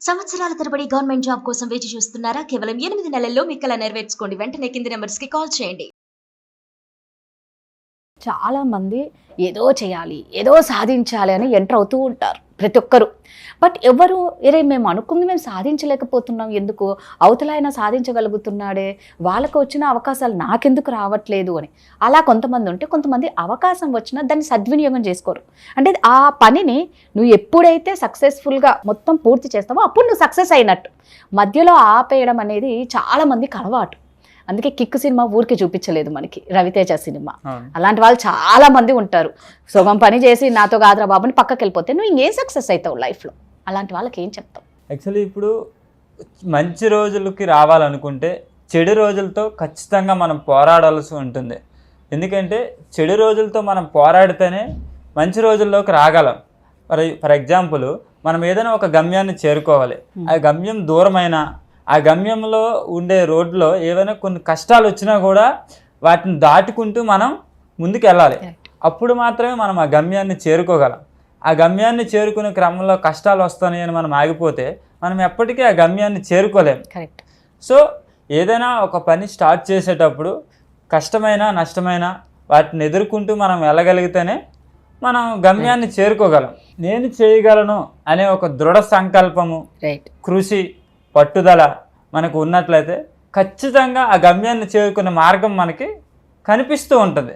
సంవత్సరాల తరబడి government job కోసం వేచి చూస్తున్నారా? కేవలం 8 నెలల్లో మీ కల నెరవేర్చుకోండి. వెంటనే కింది నెంబర్స్‌కి కాల్ చేయండి. చాలామంది ఏదో చేయాలి, ఏదో సాధించాలి అని ఎంటర్ అవుతూ ఉంటారు ప్రతి ఒక్కరు. బట్ ఎవరు మేము అనుకుంది మేము సాధించలేకపోతున్నాం, ఎందుకు అవతల ఆయన సాధించగలుగుతున్నాడే, వాళ్ళకు వచ్చిన అవకాశాలు నాకెందుకు రావట్లేదు అని. అలా కొంతమంది ఉంటే, కొంతమంది అవకాశం వచ్చినా దాన్ని సద్వినియోగం చేసుకోరు. అంటే ఆ పనిని నువ్వు ఎప్పుడైతే సక్సెస్ఫుల్గా మొత్తం పూర్తి చేస్తావో అప్పుడు నువ్వు సక్సెస్ అయినట్టు. మధ్యలో ఆపేయడం అనేది చాలామందికి అలవాటు. అందుకే కిక్ సినిమా ఊరికి చూపించలేదు మనకి, రవితేజ సినిమా. అలాంటి వాళ్ళు చాలా మంది ఉంటారు. సగం పని చేసి నాతో కాదురా బాబుని పక్కకి వెళ్ళిపోతే నువ్వు ఇంకేం సక్సెస్ అవుతావు లైఫ్లో. అలాంటి వాళ్ళకి ఏం చెప్తావు? యాక్చువల్లీ ఇప్పుడు మంచి రోజులకి రావాలనుకుంటే చెడు రోజులతో ఖచ్చితంగా మనం పోరాడాల్సి ఉంటుంది. ఎందుకంటే చెడు రోజులతో మనం పోరాడితేనే మంచి రోజుల్లోకి రాగలం. ఫర్ ఎగ్జాంపుల్, మనం ఏదైనా ఒక గమ్యాన్ని చేరుకోవాలి. ఆ గమ్యం దూరమైనా, ఆ గమ్యంలో ఉండే రోడ్లో ఏవైనా కొన్ని కష్టాలు వచ్చినా కూడా వాటిని దాటుకుంటూ మనం ముందుకు వెళ్ళాలి. అప్పుడు మాత్రమే మనం ఆ గమ్యాన్ని చేరుకోగలం. ఆ గమ్యాన్ని చేరుకునే క్రమంలో కష్టాలు వస్తాయని మనం ఆగిపోతే మనం ఎప్పటికీ ఆ గమ్యాన్ని చేరుకోలేము. కరెక్ట్. సో ఏదైనా ఒక పని స్టార్ట్ చేసేటప్పుడు కష్టమైనా నష్టమైనా వాటిని ఎదుర్కొంటూ మనం వెళ్ళగలిగితేనే మనం గమ్యాన్ని చేరుకోగలం. నేను చేయగలను అనే ఒక దృఢ సంకల్పము, కృషి, పట్టుదల మనకు ఉన్నట్లయితే ఖచ్చితంగా ఆ గమ్యాన్ని చేరుకునే మార్గం మనకి కనిపిస్తూ ఉంటుంది.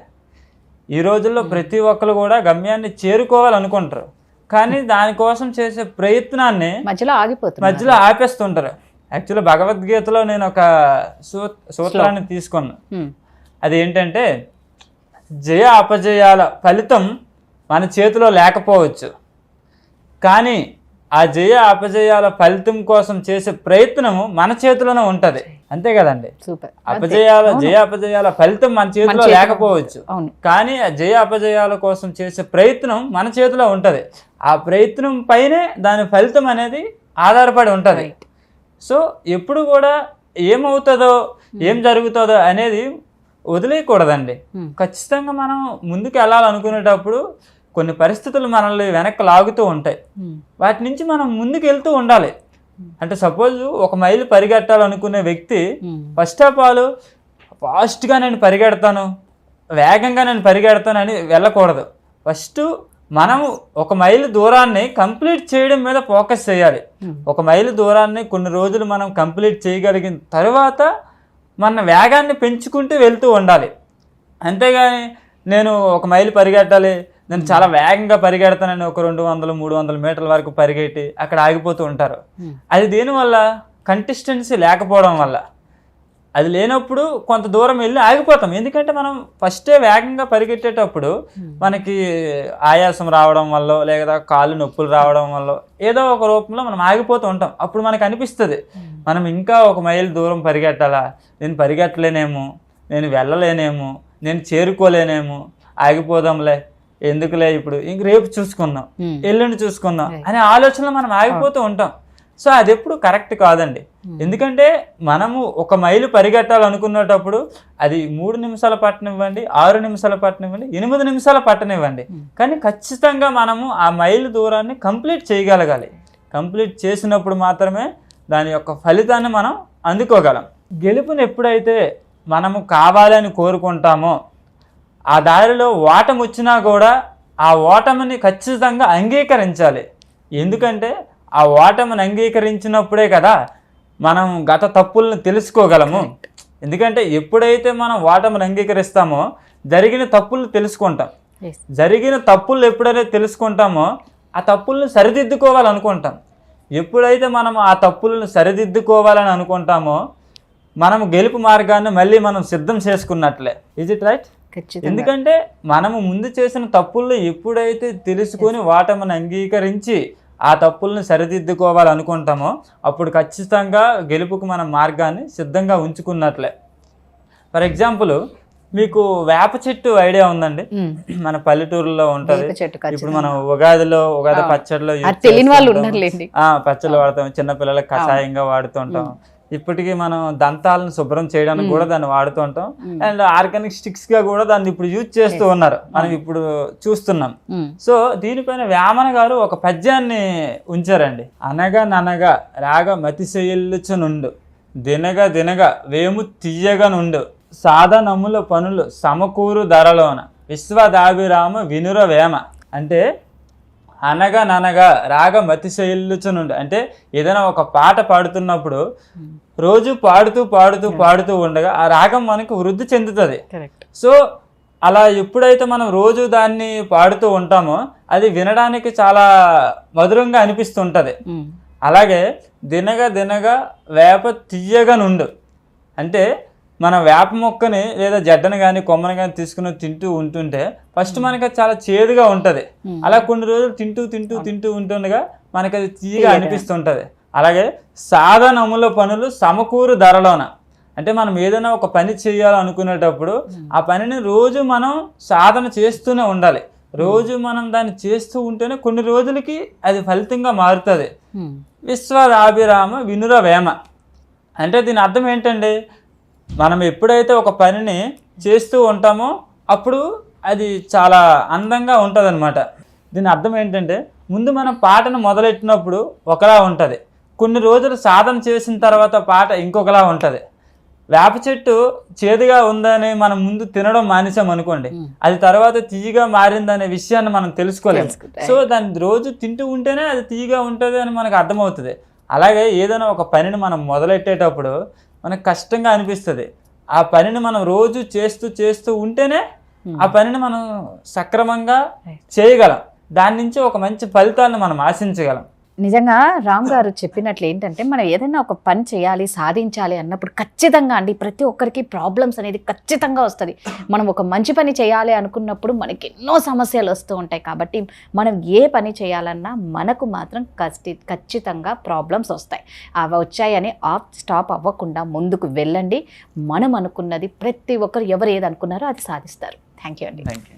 ఈ రోజుల్లో ప్రతి ఒక్కరు కూడా గమ్యాన్ని చేరుకోవాలనుకుంటారు, కానీ దానికోసం చేసే ప్రయత్నాన్ని మధ్యలో ఆపేస్తుంటారు. యాక్చువల్లీ భగవద్గీతలో నేను ఒక సూత్రాన్ని తీసుకున్నాను. అది ఏంటంటే, జయ అపజయాల ఫలితం మన చేతిలో లేకపోవచ్చు, కానీ ఆ జయ అపజయాల ఫలితం కోసం చేసే ప్రయత్నము మన చేతిలోనే ఉంటది. అంతే కదండి. జయ అపజయాల ఫలితం మన చేతిలో లేకపోవచ్చు, కానీ ఆ జయ అపజయాల కోసం చేసే ప్రయత్నం మన చేతిలో ఉంటది. ఆ ప్రయత్నం పైనే దాని ఫలితం అనేది ఆధారపడి ఉంటది. సో ఎప్పుడు కూడా ఏమవుతుందో ఏం జరుగుతుందో అనేది వదిలేయకూడదండి. ఖచ్చితంగా మనం ముందుకు వెళ్ళాలనుకునేటప్పుడు కొన్ని పరిస్థితులు మనల్ని వెనక్కి లాగుతూ ఉంటాయి. వాటి నుంచి మనం ముందుకు వెళ్తూ ఉండాలి. అంటే సపోజ్ ఒక మైలు పరిగెట్టాలనుకునే వ్యక్తి ఫస్ట్ ఆఫ్ ఆల్ ఫాస్ట్గా నేను పరిగెడతాను, వేగంగా నేను పరిగెడతాను అని వెళ్ళకూడదు. ఫస్ట్ మనం ఒక మైలు దూరాన్ని కంప్లీట్ చేయడం మీద ఫోకస్ చేయాలి. ఒక మైలు దూరాన్ని కొన్ని రోజులు మనం కంప్లీట్ చేయగలిగిన తర్వాత మన వేగాన్ని పెంచుకుంటూ వెళ్తూ ఉండాలి. అంతేగాని నేను ఒక మైలు పరిగెట్టాలి, నేను చాలా వేగంగా పరిగెడతానని ఒక 200-300 మీటర్ల వరకు పరిగెట్టి అక్కడ ఆగిపోతూ ఉంటారు. అది దేనివల్ల? కంసిస్టెన్సీ లేకపోవడం వల్ల. అది లేనప్పుడు కొంత దూరం వెళ్ళి ఆగిపోతాం. ఎందుకంటే మనం ఫస్టే వేగంగా పరిగెట్టేటప్పుడు మనకి ఆయాసం రావడం వల్ల, లేదా కాళ్ళు నొప్పులు రావడం వల్ల ఏదో ఒక రూపంలో మనం ఆగిపోతూ ఉంటాం. అప్పుడు మనకు అనిపిస్తుంది, మనం ఇంకా ఒక మైలు దూరం పరిగెట్టాలా, నేను పరిగెట్టలేనేమో, నేను వెళ్ళలేనేమో, నేను చేరుకోలేనేమో, ఆగిపోదాంలే, ఎందుకులే, ఇప్పుడు ఇంక రేపు చూసుకుందాం, ఎల్లుండి చూసుకుందాం అనే ఆలోచనలో మనం ఆగిపోతూ ఉంటాం. సో అది ఎప్పుడు కరెక్ట్ కాదండి. ఎందుకంటే మనము ఒక మైలు పరిగెట్టాలనుకునేటప్పుడు అది 3 నిమిషాల పట్టనివ్వండి, 6 నిమిషాల పట్టనివ్వండి, 8 నిమిషాల పట్టనివ్వండి, కానీ ఖచ్చితంగా మనము ఆ మైలు దూరాన్ని కంప్లీట్ చేయగలగాలి. కంప్లీట్ చేసినప్పుడు మాత్రమే దాని యొక్క ఫలితాన్ని మనం అందుకోగలం. గెలుపుని ఎప్పుడైతే మనము కావాలని కోరుకుంటామో, ఆ దారిలో ఓటమి వచ్చినా కూడా ఆ ఓటమిని ఖచ్చితంగా అంగీకరించాలి. ఎందుకంటే ఆ ఓటమిని అంగీకరించినప్పుడే కదా మనం గత తప్పులను తెలుసుకోగలము. ఎందుకంటే ఎప్పుడైతే మనం ఓటమిని అంగీకరిస్తామో జరిగిన తప్పులను తెలుసుకుంటాం. జరిగిన తప్పులు ఎప్పుడైతే తెలుసుకుంటామో ఆ తప్పులను సరిదిద్దుకోవాలనుకుంటాం. ఎప్పుడైతే మనం ఆ తప్పులను సరిదిద్దుకోవాలని అనుకుంటామో మనము గెలుపు మార్గాన్ని మళ్ళీ మనం సిద్ధం చేసుకున్నట్లే. Is it right? ఎందుకంటే మనము ముందు చేసిన తప్పులను ఎప్పుడైతే తెలుసుకొని ఓటమిని అంగీకరించి ఆ తప్పులను సరిదిద్దుకోవాలనుకుంటామో అప్పుడు ఖచ్చితంగా గెలుపుకు మన మార్గాన్ని సిద్ధంగా ఉంచుకున్నట్లే. ఫర్ ఎగ్జాంపుల్, మీకు వేప చెట్టు ఐడియా ఉందండి? మన పల్లెటూరులో ఉంటది. ఇప్పుడు మనం ఉగాది పచ్చడిలో పచ్చళ్ళు వాడతాం, చిన్నపిల్లలకు కషాయంగా వాడుతుంటాం. ఇప్పటికీ మనం దంతాలను శుభ్రం చేయడానికి కూడా దాన్ని వాడుతూ ఉంటాం. అండ్ ఆర్గానిక్ స్టిక్స్ గా కూడా దాన్ని ఇప్పుడు యూజ్ చేస్తూ ఉన్నారు, మనం ఇప్పుడు చూస్తున్నాం. సో దీనిపైన వేమన గారు ఒక పద్యాన్ని ఉంచారండి. అనగా ననగా రాగ మతిశయిల్లుచునుండు దినగ దినగ వేము తీయగా నుండు సాధనముల పనులు సమకూరు ధరలోన విశ్వదాభిరామ వినుర వేమ. అంటే అనగా ననగా రాగ మతిశయిల్లుచునుండు అంటే ఏదైనా ఒక పాట పాడుతున్నప్పుడు రోజు పాడుతూ పాడుతూ పాడుతూ ఉండగా ఆ రాగం మనకు వృద్ధి చెందుతుంది. సో అలా ఎప్పుడైతే మనం రోజు దాన్ని పాడుతూ ఉంటామో అది వినడానికి చాలా మధురంగా అనిపిస్తుంటది. అలాగే దినగా దినగా వేప తీయగా నుండు అంటే మన వేప మొక్కని లేదా జడ్డను కానీ కొమ్మని కానీ తీసుకుని తింటూ ఉంటుంటే ఫస్ట్ మనకి అది చాలా చేదుగా ఉంటుంది. అలా కొన్ని రోజులు తింటూ తింటూ తింటూ ఉంటుండగా మనకి అది తీయగా అనిపిస్తుంటది. అలాగే సాధనముల పనులు సమకూరు ధరలోన అంటే మనం ఏదైనా ఒక పని చేయాలనుకునేటప్పుడు ఆ పనిని రోజు మనం సాధన చేస్తూనే ఉండాలి. రోజు మనం దాన్ని చేస్తూ ఉంటేనే కొన్ని రోజులకి అది ఫలితంగా మారుతుంది. విశ్వదాభిరామ వినుర వేమ అంటే దీని అర్థం ఏంటండి, మనం ఎప్పుడైతే ఒక పనిని చేస్తూ ఉంటామో అప్పుడు అది చాలా అందంగా ఉంటుంది అనమాట. దీని అర్థం ఏంటంటే ముందు మనం పాటను మొదలెట్టినప్పుడు ఒకలా ఉంటుంది, కొన్ని రోజులు సాధన చేసిన తర్వాత పాట ఇంకొకలా ఉంటుంది. వేప చెట్టు చేదుగా ఉందని మనం ముందు తినడం మానేసాం అనుకోండి, అది తర్వాత తీయగా మారిందనే విషయాన్ని మనం తెలుసుకోలేము. సో దాన్ని రోజు తింటూ ఉంటేనే అది తీయగా ఉంటుంది అని మనకు అర్థమవుతుంది. అలాగే ఏదైనా ఒక పనిని మనం మొదలెట్టేటప్పుడు మనకు కష్టంగా అనిపిస్తుంది. ఆ పనిని మనం రోజు చేస్తూ చేస్తూ ఉంటేనే ఆ పనిని మనం సక్రమంగా చేయగలం, దాని నుంచి ఒక మంచి ఫలితాలను మనం ఆశించగలం. నిజంగా రామ్ గారు చెప్పినట్లు ఏంటంటే మనం ఏదైనా ఒక పని చేయాలి సాధించాలి అన్నప్పుడు ఖచ్చితంగా అండి ప్రతి ఒక్కరికి ప్రాబ్లమ్స్ అనేది ఖచ్చితంగా వస్తుంది. మనం ఒక మంచి పని చేయాలి అనుకున్నప్పుడు మనకి ఎన్నో సమస్యలు వస్తూ ఉంటాయి. కాబట్టి మనం ఏ పని చేయాలన్నా మనకు మాత్రం ఖచ్చితంగా ప్రాబ్లమ్స్ వస్తాయి. అవి వచ్చాయని స్టాప్ అవ్వకుండా ముందుకు వెళ్ళండి. మనం అనుకున్నది ప్రతి ఒక్కరు ఎవరు ఏది అనుకున్నారో అది సాధిస్తారు. థ్యాంక్ యూ అండి. Thank you.